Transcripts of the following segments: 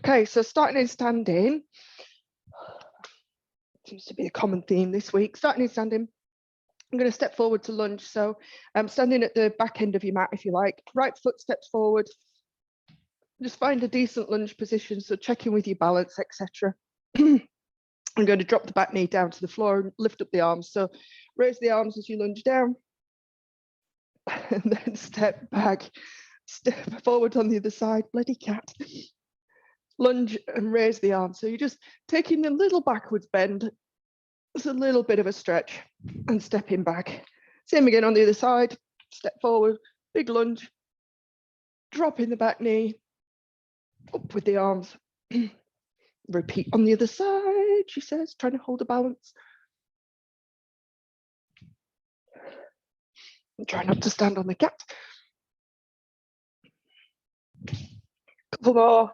Okay, so starting in standing, seems to be a common theme this week. Starting in standing, I'm going to step forward to lunge. So I'm standing at the back end of your mat, if you like. Right foot steps forward. Just find a decent lunge position. So check in with your balance, etc. I'm going to drop the back knee down to the floor and lift up the arms. So raise the arms as you lunge down, and then step back, step forward on the other side. Bloody cat. Lunge and raise the arms. So you're just taking a little backwards bend. It's a little bit of a stretch and stepping back. Same again on the other side. Step forward, big lunge, dropping the back knee, up with the arms. Repeat on the other side, she says, trying to hold a balance. And try not to stand on the cat. Couple more.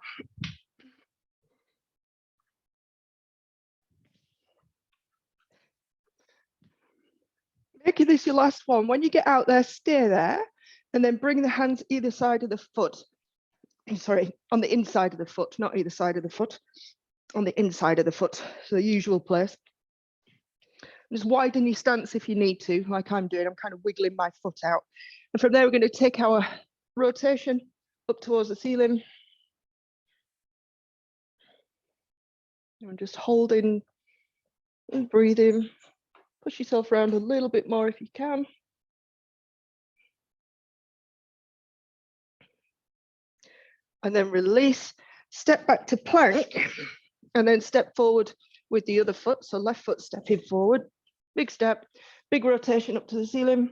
Making this your last one. When you get out there, stay there, and then bring the hands either side of the foot. Sorry, on the inside of the foot, not either side of the foot, on the inside of the foot, so the usual place. Just widen your stance if you need to, like I'm doing. I'm kind of wiggling my foot out. And from there, we're going to take our rotation up towards the ceiling. And just holding and breathing. Push yourself around a little bit more if you can. And then release, step back to plank, and then step forward with the other foot. So left foot stepping forward, big step, big rotation up to the ceiling.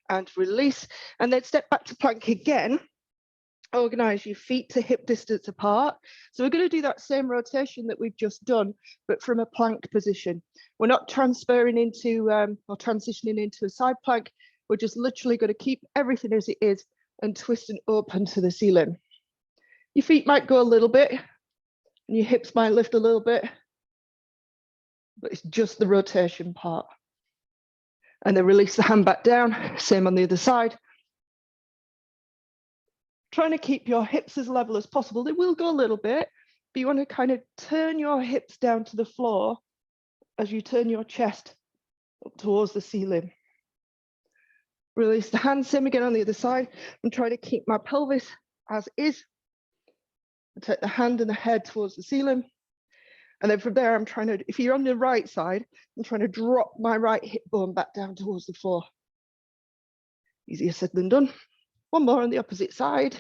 And release, and then step back to plank again. Organize your feet to hip distance apart. So we're going to do that same rotation that we've just done, but from a plank position. We're not transferring into or transitioning into a side plank. We're just literally going to keep everything as it is and twist and open to the ceiling. Your feet might go a little bit and your hips might lift a little bit, but it's just the rotation part. And then release the hand back down, same on the other side. Trying to keep your hips as level as possible. They will go a little bit, but you want to kind of turn your hips down to the floor as you turn your chest up towards the ceiling. Release the hands, same again on the other side. I'm trying to keep my pelvis as is. I take the hand and the head towards the ceiling. And then from there, I'm trying to, if you're on the right side, I'm trying to drop my right hip bone back down towards the floor. Easier said than done. One more on the opposite side.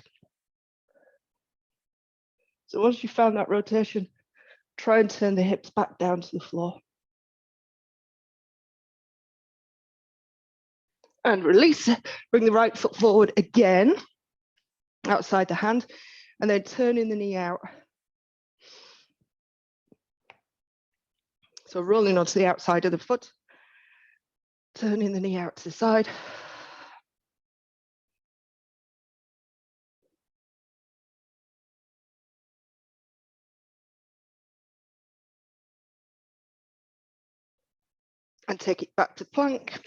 So once you've found that rotation, try and turn the hips back down to the floor. And release, bring the right foot forward again, outside the hand, and then turning the knee out. So rolling onto the outside of the foot, turning the knee out to the side. And take it back to plank.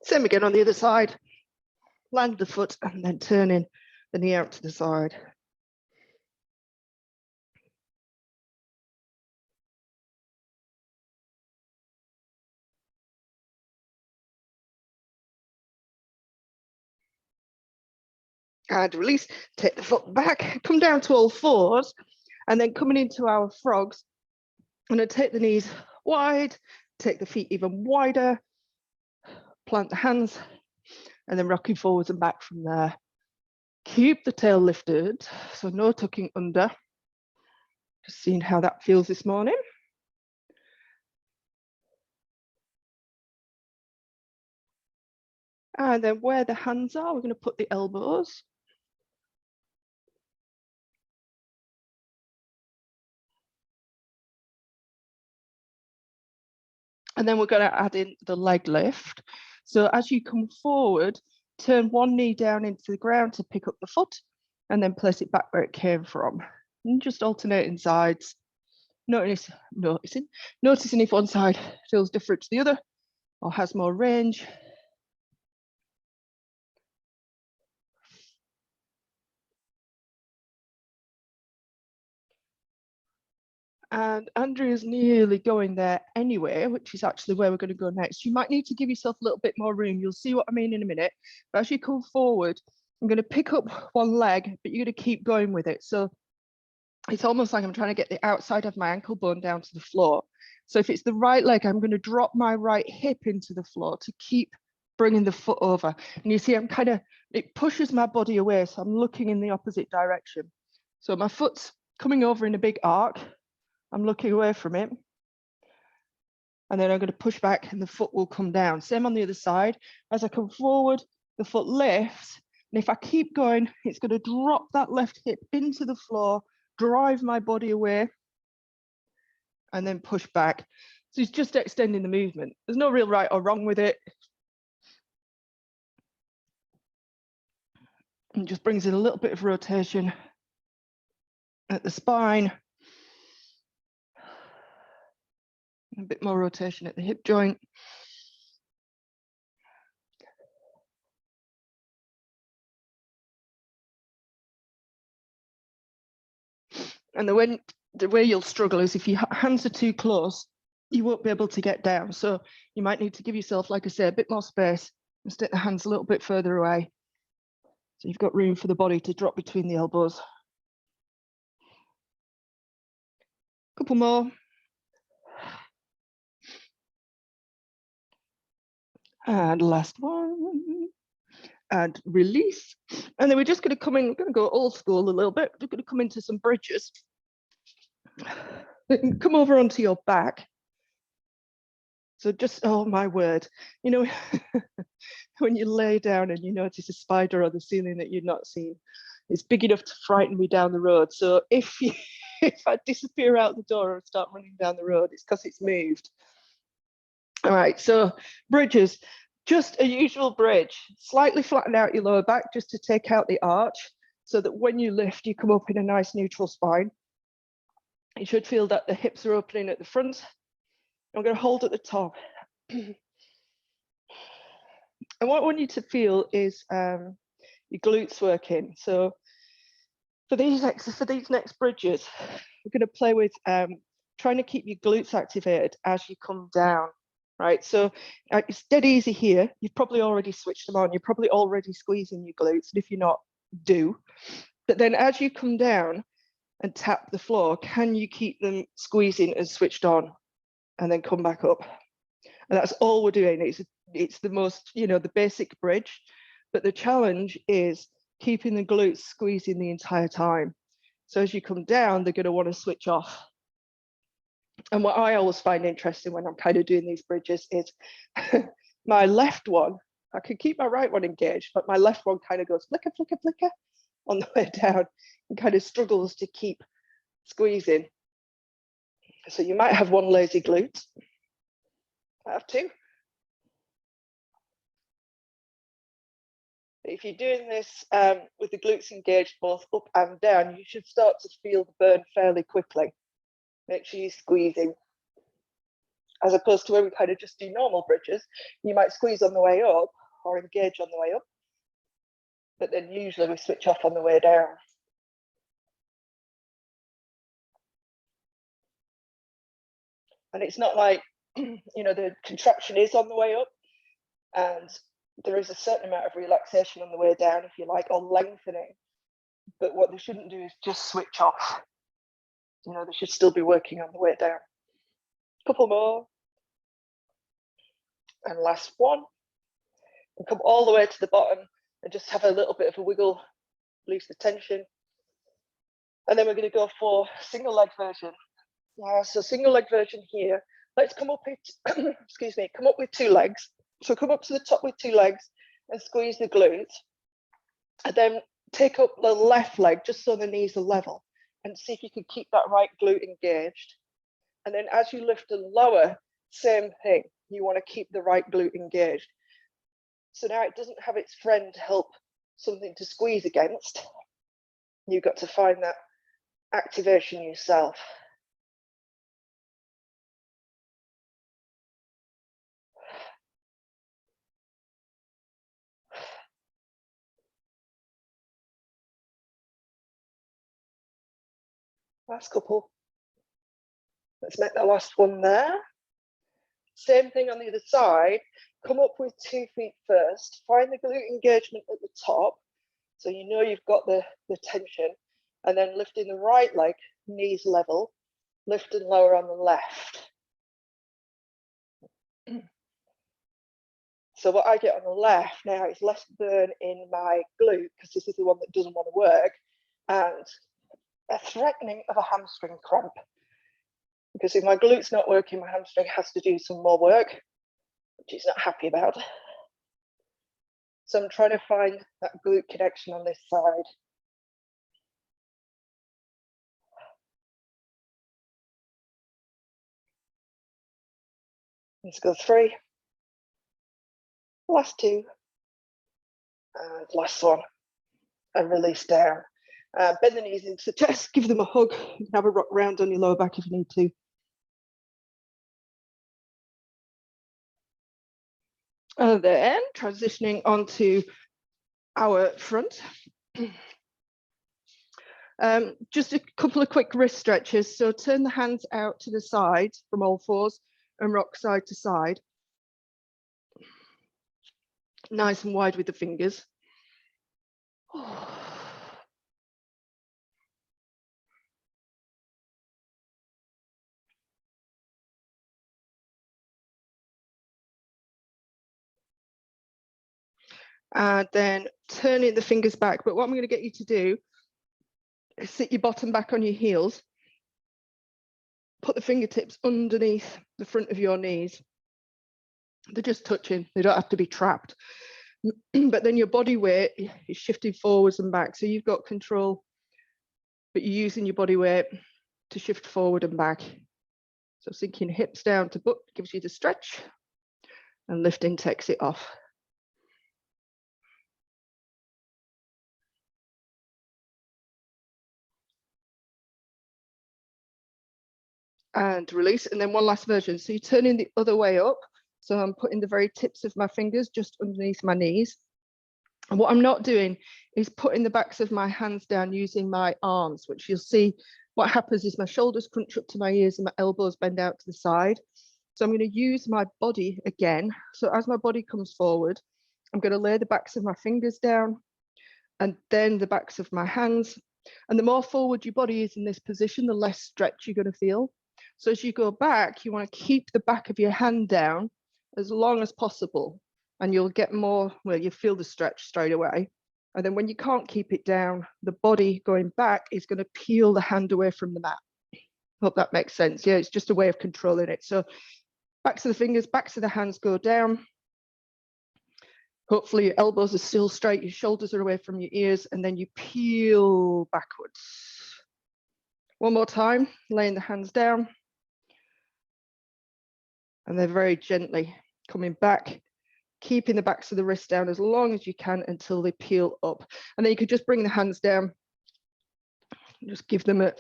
Same again on the other side. Land the foot and then turning the knee out to the side. And release, take the foot back, come down to all fours, and then coming into our frogs. I'm going to take the knees wide, take the feet even wider, plant the hands, and then rocking forwards and back from there. Keep the tail lifted, so no tucking under. Just seeing how that feels this morning. And then where the hands are, we're going to put the elbows. And then we're going to add in the leg lift. So as you come forward, turn one knee down into the ground to pick up the foot and then place it back where it came from. And just alternating sides. noticing if one side feels different to the other or has more range. And Andrea's nearly going there anyway, which is actually where we're going to go next. You might need to give yourself a little bit more room. You'll see what I mean in a minute. But as you come forward, I'm going to pick up one leg, but you're going to keep going with it. So it's almost like I'm trying to get the outside of my ankle bone down to the floor. So if it's the right leg, I'm going to drop my right hip into the floor to keep bringing the foot over. And you see, I'm kind of, it pushes my body away. So I'm looking in the opposite direction. So my foot's coming over in a big arc. I'm looking away from it. And then I'm going to push back and the foot will come down. Same on the other side. As I come forward, the foot lifts. And if I keep going, it's going to drop that left hip into the floor, drive my body away, and then push back. So it's just extending the movement. There's no real right or wrong with it. And just brings in a little bit of rotation at the spine. A bit more rotation at the hip joint. And the way you'll struggle is if your hands are too close, you won't be able to get down. So you might need to give yourself, like I say, a bit more space and stick the hands a little bit further away. So you've got room for the body to drop between the elbows. Couple more. And last one. And release. And then we're just going to come in, we're going to go old school a little bit. We're going to come into some bridges. Come over onto your back. So just, oh my word, you know, when you lay down and you notice a spider on the ceiling that you've not seen, it's big enough to frighten me down the road. So if I disappear out the door and start running down the road, it's because it's moved. All right, so bridges, just a usual bridge, slightly flatten out your lower back just to take out the arch so that when you lift, you come up in a nice neutral spine. You should feel that the hips are opening at the front. I'm going to hold at the top. And what I want you to feel is your glutes working. So for these next bridges, we're going to play with trying to keep your glutes activated as you come down, right? So it's dead easy here. You've probably already switched them on. You're probably already squeezing your glutes. And if you're not, do. But then as you come down and tap the floor, can you keep them squeezing and switched on and then come back up? And that's all we're doing. It's the most, the basic bridge. But the challenge is keeping the glutes squeezing the entire time. So as you come down, they're going to want to switch off. And what I always find interesting when I'm kind of doing these bridges is my left one, I can keep my right one engaged, but my left one kind of goes flicker, flicker, flicker on the way down and kind of struggles to keep squeezing. So you might have one lazy glute. I have two. If you're doing this with the glutes engaged both up and down, you should start to feel the burn fairly quickly. Make sure you're squeezing. As opposed to where we kind of just do normal bridges, you might squeeze on the way up or engage on the way up, but then usually we switch off on the way down. And it's not like, the contraction is on the way up and there is a certain amount of relaxation on the way down, if you like, or lengthening. But what they shouldn't do is just switch off. They should still be working on the way down. Couple more. And last one. And come all the way to the bottom and just have a little bit of a wiggle, release the tension. And then we're going to go for single leg version. So single leg version here. Let's come up with, come up with two legs. So come up to the top with two legs and squeeze the glutes. And then take up the left leg just so the knees are level and see if you can keep that right glute engaged. And then as you lift and lower, same thing. You want to keep the right glute engaged. So now it doesn't have its friend help something to squeeze against. You've got to find that activation yourself. Last couple. Let's make the last one there. Same thing on the other side. Come up with 2 feet first. Find the glute engagement at the top, so you know you've got the tension, and then lifting the right leg, knees level, lift and lower on the left. So what I get on the left now is less burn in my glute, because this is the one that doesn't want to work, and a threatening of a hamstring cramp. Because if my glute's not working, my hamstring has to do some more work, which he's not happy about. So I'm trying to find that glute connection on this side. Let's go 3. Last 2. And last one. And release down. Bend the knees into the chest, give them a hug. You can have a rock round on your lower back if you need to. And then transitioning onto our front. Just a couple of quick wrist stretches. So turn the hands out to the side from all fours and rock side to side. Nice and wide with the fingers. And then turning the fingers back. But what I'm going to get you to do is sit your bottom back on your heels. Put the fingertips underneath the front of your knees. They're just touching. They don't have to be trapped. But then your body weight is shifting forwards and back. So you've got control, but you're using your body weight to shift forward and back. So sinking hips down to butt gives you the stretch, and lifting takes it off. And release, and then one last version. So you're turning the other way up. So I'm putting the very tips of my fingers just underneath my knees. And what I'm not doing is putting the backs of my hands down using my arms, which you'll see what happens is my shoulders crunch up to my ears and my elbows bend out to the side. So I'm going to use my body again. So as my body comes forward, I'm going to lay the backs of my fingers down and then the backs of my hands. And the more forward your body is in this position, the less stretch you're going to feel. So as you go back, you want to keep the back of your hand down as long as possible, and you'll get more, well, you feel the stretch straight away. And then when you can't keep it down, the body going back is going to peel the hand away from the mat. Hope that makes sense. Yeah, it's just a way of controlling it. So backs of the fingers, backs of the hands go down. Hopefully your elbows are still straight, your shoulders are away from your ears, and then you peel backwards. One more time, laying the hands down. And they're very gently coming back, keeping the backs of the wrists down as long as you can until they peel up. And then you could just bring the hands down, just give them a,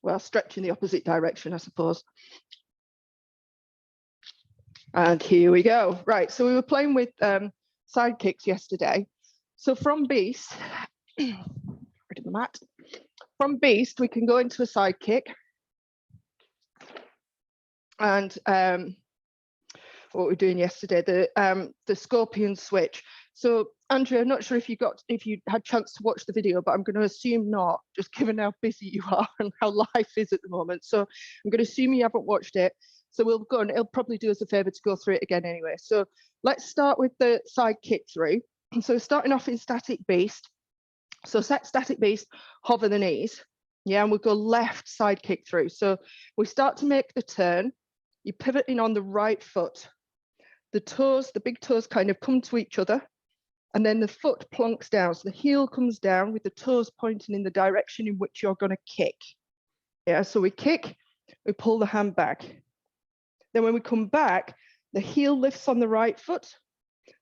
well, stretch in the opposite direction, I suppose. And here we go. Right, so we were playing with side kicks yesterday. So from Beast, rid of the mat. From Beast, we can go into a side kick. And what we're doing yesterday, the scorpion switch. So Andrea, I'm not sure if you had a chance to watch the video, but I'm going to assume not, just given how busy you are and how life is at the moment. So I'm going to assume you haven't watched it. So we'll go, and it'll probably do us a favor to go through it again anyway. So let's start with the side kick through. So starting off in static beast. So set static beast, hover the knees. Yeah, and we'll go left side kick through. So we start to make the turn. You pivot in on the right foot. The toes, the big toes kind of come to each other, and then the foot plonks down. So the heel comes down with the toes pointing in the direction in which you're going to kick. Yeah, so we kick, we pull the hand back. Then when we come back, the heel lifts on the right foot,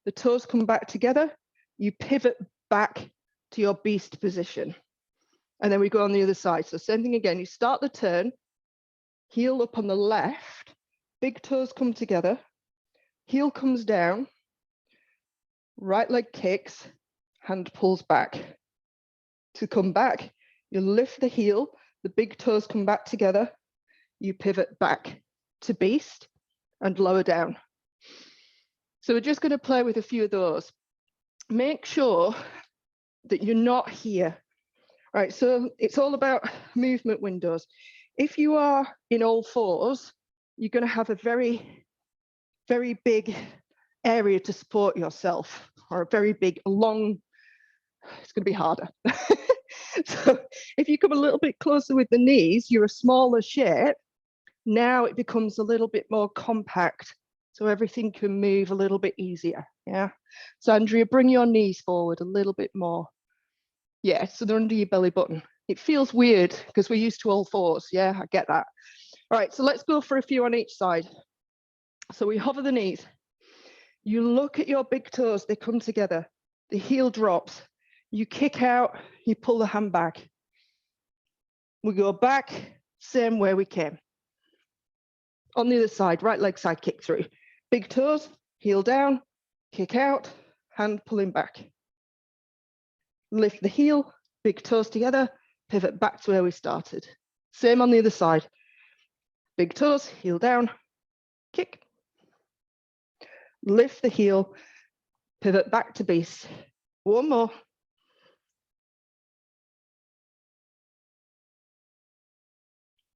the toes come back together, you pivot back to your beast position. And then we go on the other side. So same thing again, you start the turn, heel up on the left, big toes come together, heel comes down, right leg kicks, hand pulls back to come back. You lift the heel, the big toes come back together. You pivot back to beast and lower down. So we're just going to play with a few of those. Make sure that you're not here. Right, so it's all about movement windows. If you are in all fours, you're going to have a very, very big area to support yourself, or a very big, long, it's going to be harder. So if you come a little bit closer with the knees, you're a smaller shape. Now it becomes a little bit more compact, so everything can move a little bit easier. Yeah. So Andrea, bring your knees forward a little bit more. Yeah, so they're under your belly button. It feels weird because we're used to all fours. Yeah, I get that. All right, so let's go for a few on each side. So we hover the knees. You look at your big toes, they come together. The heel drops. You kick out, you pull the hand back. We go back, same way we came. On the other side, right leg side kick through. Big toes, heel down, kick out, hand pulling back. Lift the heel, big toes together, pivot back to where we started. Same on the other side. Big toes, heel down, kick. Lift the heel, pivot back to beast. One more.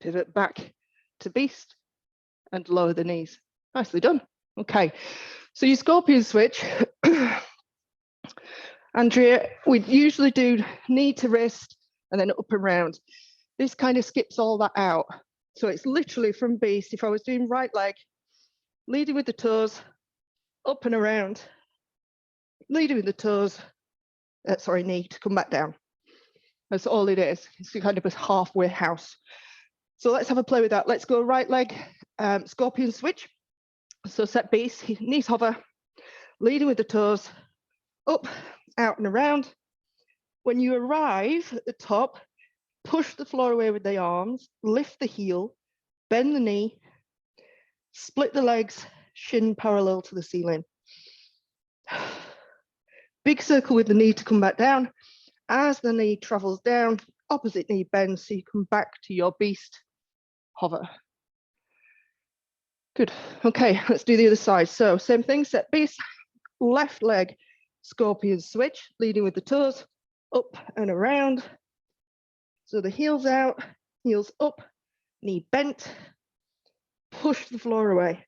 Pivot back to beast and lower the knees. Nicely done. Okay, so your scorpion switch. Andrea, we usually do knee to wrist and then up and round. This kind of skips all that out. So it's literally from beast. If I was doing right leg, leading with the toes, up and around, leading with the toes, sorry, knee to come back down. That's all it is. It's kind of a halfway house. So let's have a play with that. Let's go right leg, scorpion switch. So set beast, knees hover, leading with the toes, up, out and around. When you arrive at the top, push the floor away with the arms, lift the heel, bend the knee, split the legs, shin parallel to the ceiling. Big circle with the knee to come back down. As the knee travels down, opposite knee bends, so you come back to your beast hover. Good. Okay, let's do the other side. So same thing, set beast, left leg, scorpion switch, leading with the toes, up and around. So the heels out, heels up, knee bent, push the floor away.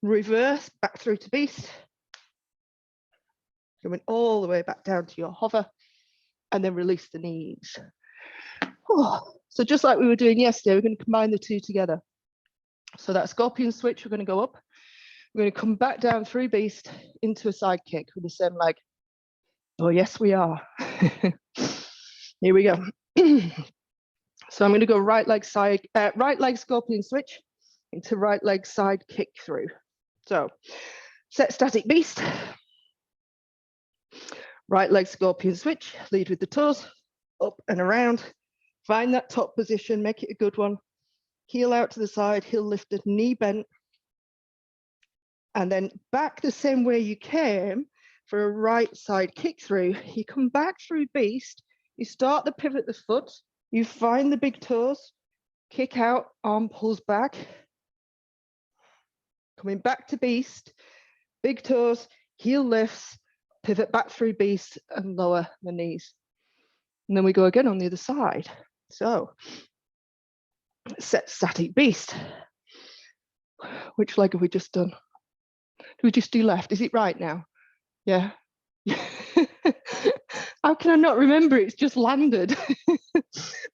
Reverse, back through to beast. Going all the way back down to your hover, and then release the knees. Oh, so just like we were doing yesterday, we're going to combine the two together. So that scorpion switch, we're going to go up. We're going to come back down through beast into a side kick with the same leg. Oh, yes, we are. Here we go. So I'm going to go right leg side, right leg scorpion switch into right leg side kick through. So set static beast. Right leg scorpion switch, lead with the toes, up and around. Find that top position, make it a good one. Heel out to the side, heel lifted, knee bent. And then back the same way you came for a right side kick through. You come back through beast, you start the pivot the foot, you find the big toes, kick out, arm pulls back. Coming back to beast, big toes, heel lifts, pivot back through beast and lower the knees. And then we go again on the other side. So set static beast. Which leg have we just done? Do we just do left? Is it right now? Yeah. How can I not remember? It's just landed.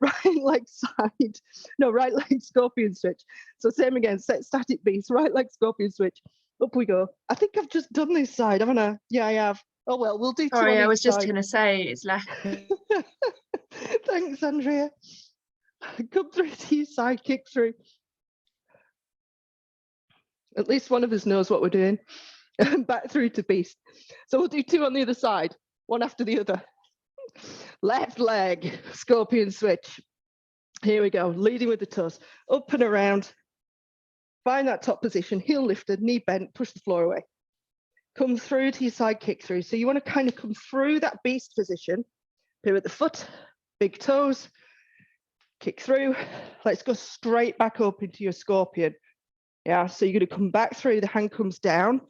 Right leg side. No, right leg scorpion switch. So same again, set static beast, right leg scorpion switch. Up we go. I think I've just done this side, haven't I? Yeah, I have. Oh well, we'll do two on Sorry, I each was just side. going to say it's left. Thanks, Andrea. Come through to your side kick through. At least one of us knows what we're doing. Back through to beast. So we'll do two on the other side, one after the other. Left leg, scorpion switch. Here we go, leading with the toes, up and around. Find that top position, heel lifted, knee bent, push the floor away. Come through to your side kick through. So you want to kind of come through that beast position, Pivot the foot, big toes, kick through. Let's go straight back up into your scorpion. Yeah, so you're going to come back through, the hand comes down,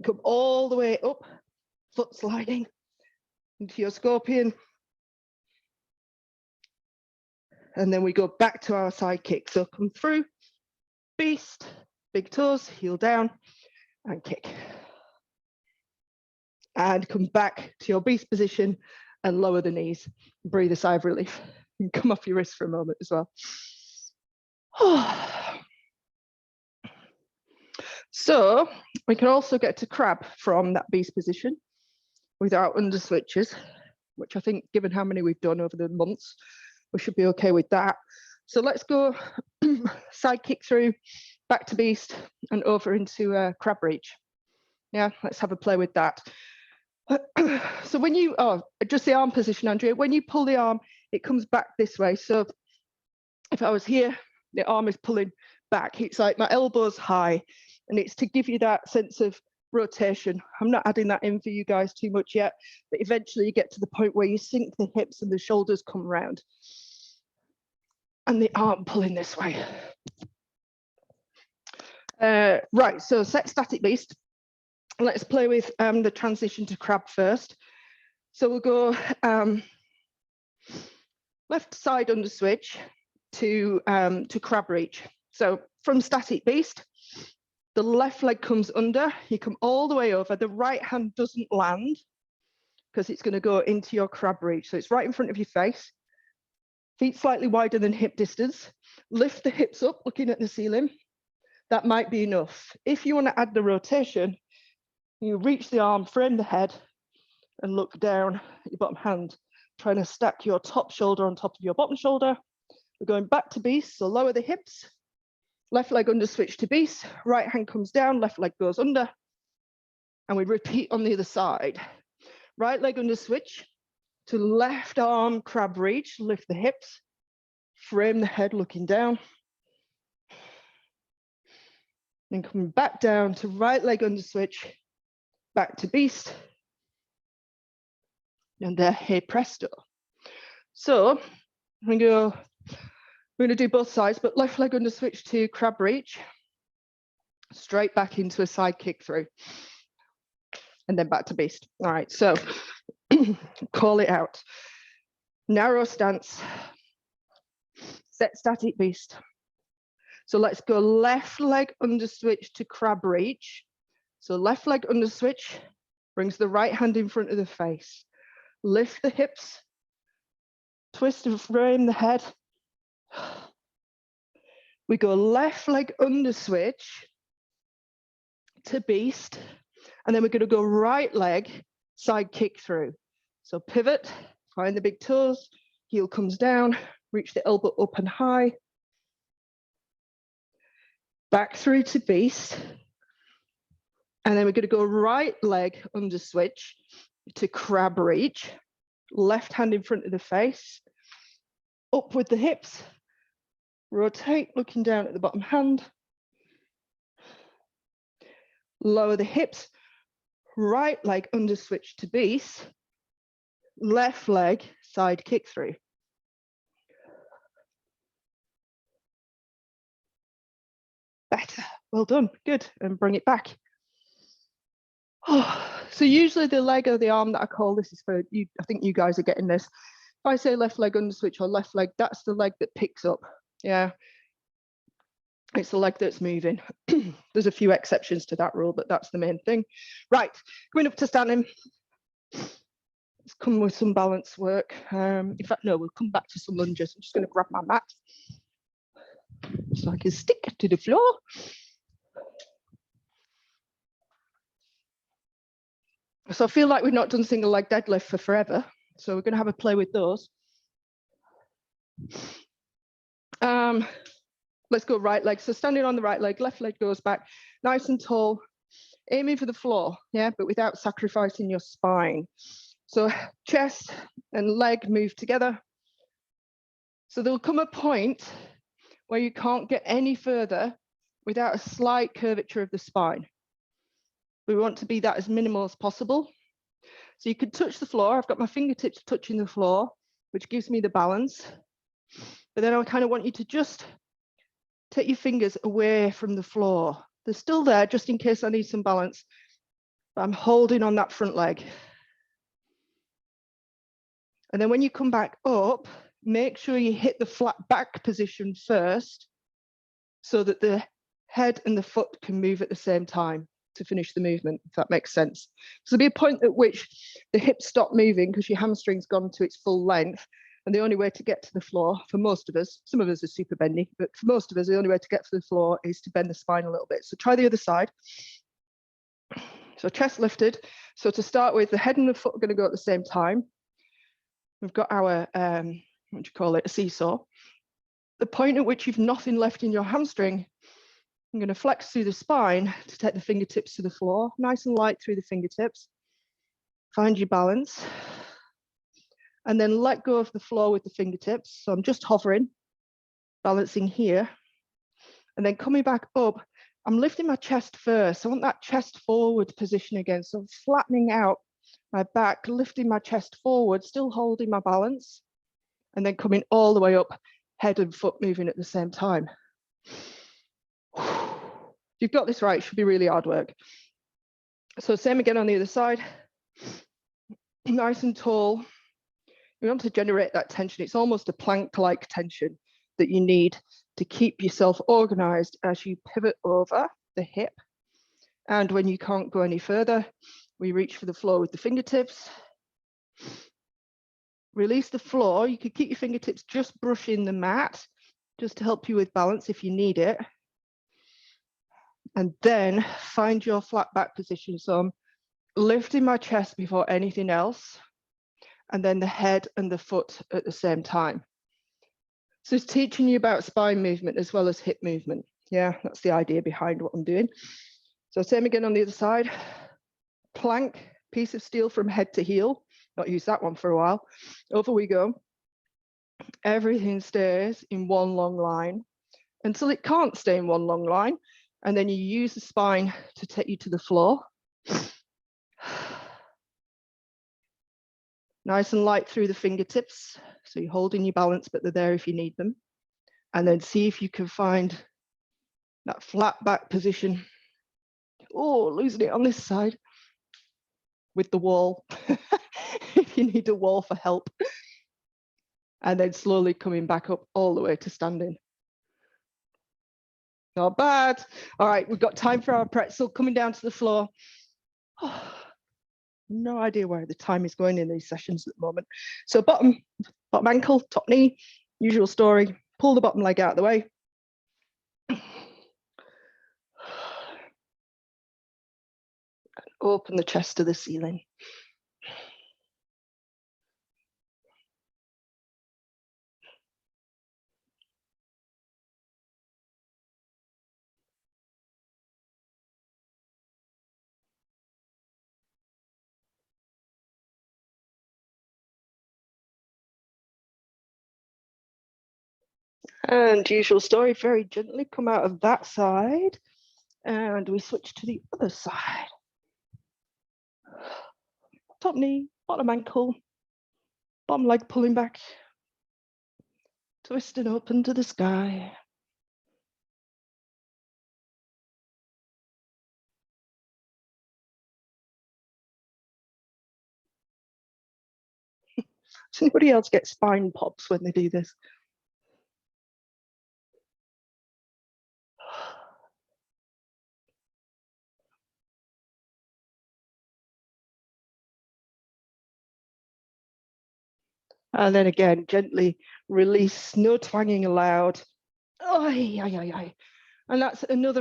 come all the way up, foot sliding into your scorpion. And then we go back to our side kick. So come through, beast, big toes, heel down, and kick. And come back to your beast position and lower the knees. Breathe a sigh of relief. And come off your wrist for a moment as well. So we can also get to crab from that beast position without under switches, which I think, given how many we've done over the months, we should be okay with that. So let's go side kick through, back to beast, and over into crab reach. Yeah, let's have a play with that. So when you, just the arm position, Andrea, when you pull the arm, it comes back this way. So if I was here, the arm is pulling back. It's like my elbow's high, and it's to give you that sense of rotation. I'm not adding that in for you guys too much yet, but eventually you get to the point where you sink the hips and the shoulders come round. And the arm pulling this way. Right, so set static beast. Let's play with the transition to crab first. So we'll go left side under switch to crab reach. So from static beast, the left leg comes under, you come all the way over, the right hand doesn't land because it's going to go into your crab reach. So it's right in front of your face, feet slightly wider than hip distance, lift the hips up looking at the ceiling. That might be enough. If you want to add the rotation, you reach the arm, frame the head, and look down at your bottom hand, trying to stack your top shoulder on top of your bottom shoulder. We're going back to beast, so lower the hips, left leg under switch to beast, right hand comes down, left leg goes under, and we repeat on the other side. Right leg under switch to left arm crab reach, lift the hips, frame the head looking down, then coming back down to right leg under switch, back to beast, and there, hey presto. So we're going to do both sides, but left leg under switch to crab reach, straight back into a side kick through, and then back to beast. All right, so call it out. Narrow stance, set static beast. So let's go left leg under switch to crab reach. So left leg under switch brings the right hand in front of the face. Lift the hips, twist and frame the head. We go left leg under switch to beast, and then we're going to go right leg side kick through. So pivot, find the big toes, heel comes down, reach the elbow up and high, back through to beast, and then we're going to go right leg under switch to crab reach, left hand in front of the face, up with the hips, rotate looking down at the bottom hand, lower the hips, right leg under switch to beast, left leg side kick through. Better, well done, good, and bring it back. So usually the leg or the arm that I call, this is for you, I think you guys are getting this. If I say left leg under switch or left leg, that's the leg that picks up. Yeah, it's the leg that's moving. There's a few exceptions to that rule, but that's the main thing. Right, going up to standing. Let's come with some balance work. In fact, no, we'll come back to some lunges. I'm just going to grab my mat so I can stick to the floor. So I feel like we've not done single leg deadlift for forever. So we're going to have a play with those. Let's go right leg. So standing on the right leg, left leg goes back, nice and tall, aiming for the floor, yeah, but without sacrificing your spine. So chest and leg move together. So there'll come a point where you can't get any further without a slight curvature of the spine. We want to be that as minimal as possible. So you could touch the floor. I've got my fingertips touching the floor, which gives me the balance. But then I kind of want you to just take your fingers away from the floor. They're still there just in case I need some balance, but I'm holding on that front leg. And then when you come back up, make sure you hit the flat back position first so that the head and the foot can move at the same time to finish the movement, if that makes sense. So there'll be a point at which the hips stop moving because your hamstring's gone to its full length. And the only way to get to the floor, for most of us, some of us are super bendy, but for most of us, the only way to get to the floor is to bend the spine a little bit. So try the other side. So chest lifted. So to start with, the head and the foot are going to go at the same time. We've got our, what do you call it, a seesaw. The point at which you've nothing left in your hamstring, I'm going to flex through the spine to take the fingertips to the floor, nice and light through the fingertips. Find your balance. And then let go of the floor with the fingertips. So I'm just hovering, balancing here. And then coming back up, I'm lifting my chest first. I want that chest forward position again. So I'm flattening out my back, lifting my chest forward, still holding my balance. And then coming all the way up, head and foot moving at the same time. If you've got this right, it should be really hard work. So same again on the other side. Nice and tall. We want to generate that tension. It's almost a plank-like tension that you need to keep yourself organized as you pivot over the hip. And when you can't go any further, we reach for the floor with the fingertips. Release the floor. You could keep your fingertips just brushing the mat, just to help you with balance if you need it. And then find your flat back position. So I'm lifting my chest before anything else, and then the head and the foot at the same time. So it's teaching you about spine movement as well as hip movement. Yeah, that's the idea behind what I'm doing. So same again on the other side. Plank, piece of steel from head to heel. Not used that one for a while. Over we go. Everything stays in one long line until it can't stay in one long line. And then you use the spine to take you to the floor. Nice and light through the fingertips. So you're holding your balance, but they're there if you need them. And then see if you can find that flat back position. Oh, losing it on this side with the wall. If you need a wall for help. And then slowly coming back up all the way to standing. Not bad. All right, we've got time for our pretzel coming down to the floor. Oh, no idea where the time is going in these sessions at the moment. So bottom ankle, top knee, usual story. Pull the bottom leg out of the way. Open the chest to the ceiling. And usual story, very gently come out of that side and we switch to the other side. Top knee, bottom ankle, bottom leg pulling back, twisting open to the sky. Does anybody else get spine pops when they do this? And then again, gently release, no twanging allowed. Oh, and that's another